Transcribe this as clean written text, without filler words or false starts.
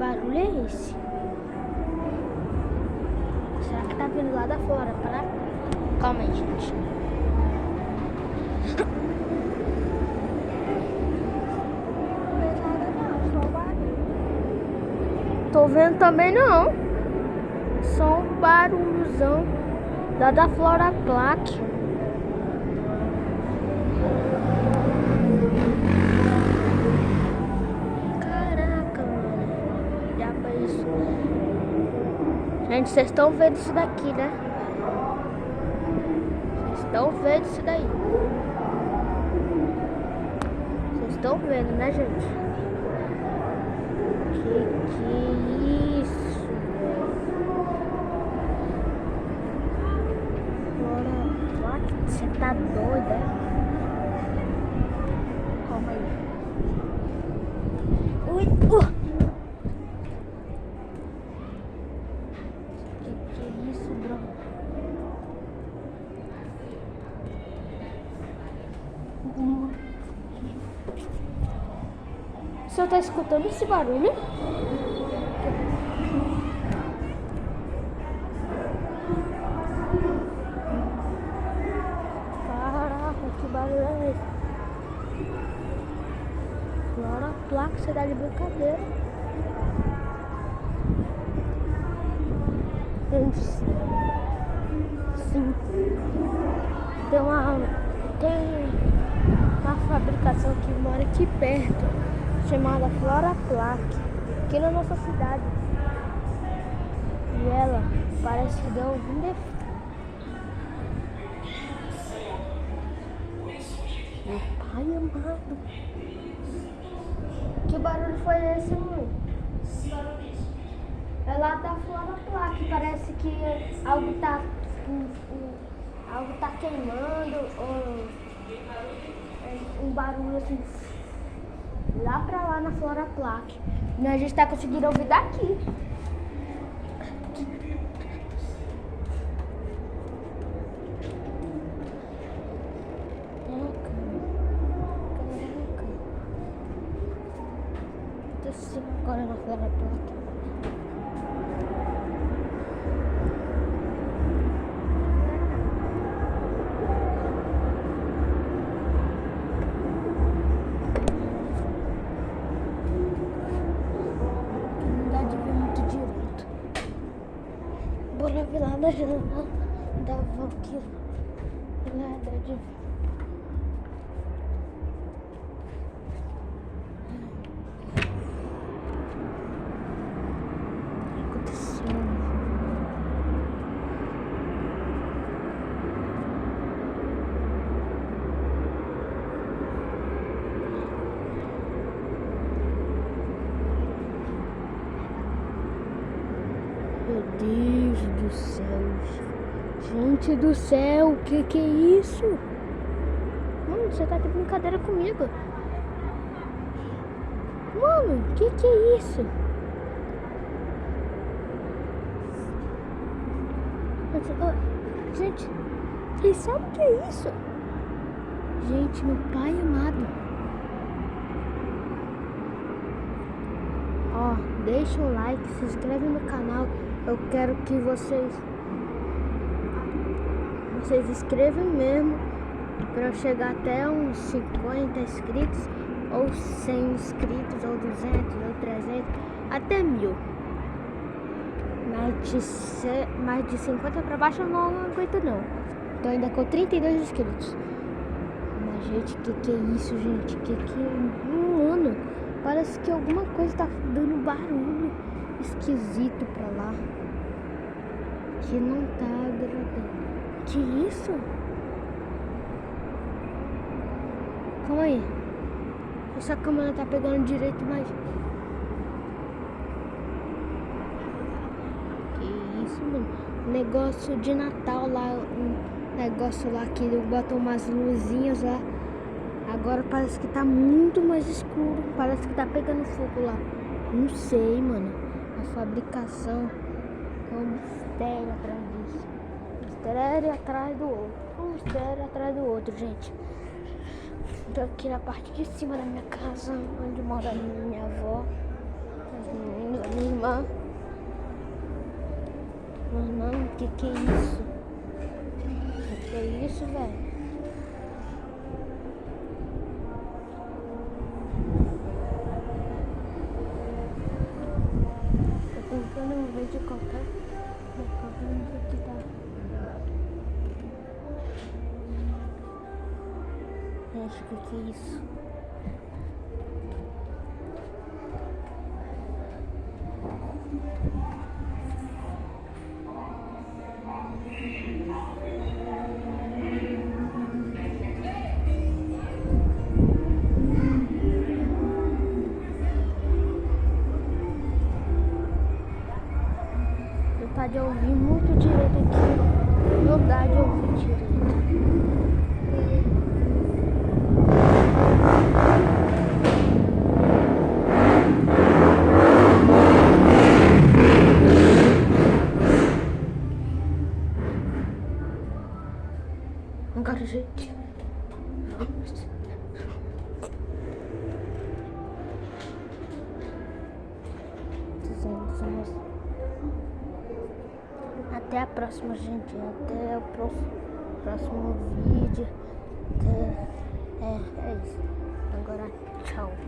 barulho é esse? Será que tá vindo lá da fora? Para? Calma aí, gente. Tô vendo também não. Só um barulhozão da Flora Plaque. Caraca, mano. Já foi isso. Gente, vocês estão vendo isso daqui, né? Vocês estão vendo isso daí. Vocês estão vendo, né, gente? Que isso? Flora, você tá doida? Calma aí. Ui, que isso, bro? O senhor tá escutando esse barulho? Caraca, que barulho é esse? Flora Plaque, você tá de brincadeira. Gente, sim. Tem uma fabricação que mora aqui perto, chamada Flora Plaque, aqui na nossa cidade. E ela parece que deu algum defeito. Meu pai amado. Que barulho foi esse, mãe? É lá da Flora Plaque. Parece que algo tá queimando, ou um barulho assim. Lá pra lá na Flora Plaque. E a gente tá conseguindo ouvir daqui. Descendo agora na Flora Plaque. Bora ver lá na janela da Valkyrie. Nada de... aconteceu. Meu Deus do céu, gente do céu, que é isso? Mano, você tá de brincadeira comigo? Mano, que é isso? Gente, vocês sabem o que é isso? Gente, meu pai amado. Ó, deixa o like, se inscreve no canal. Eu quero que vocês inscrevam mesmo, para eu chegar até uns 50 inscritos, ou 100 inscritos, ou 200, ou 300, até 1000. Mais de 50 para baixo eu não aguento não. Tô ainda com 32 inscritos. Mas gente, que é isso, gente? Que é... Mano, parece que alguma coisa tá dando barulho esquisito pra lá, que não tá agradando. Que isso? Calma aí. Essa câmera tá pegando direito, mas... que isso, mano? Negócio de Natal lá. Um negócio lá que botam umas luzinhas lá. Agora parece que tá muito mais escuro. Parece que tá pegando fogo lá. Não sei, mano. A fabricação é um mistério atrás disso. Mistério atrás do outro. Um mistério atrás do outro, gente. Tô aqui na parte de cima da minha casa, onde mora a minha avó, as meninas, Irmã. Mano, que é isso? Que é isso, velho? Tô tentando ver de qualquer que tá. Gente, que é isso? Não dá de ouvir muito direito aqui. Não dá de ouvir direito. Agora, gente. Até a próxima, gente. Até o próximo vídeo. É isso. Agora, tchau.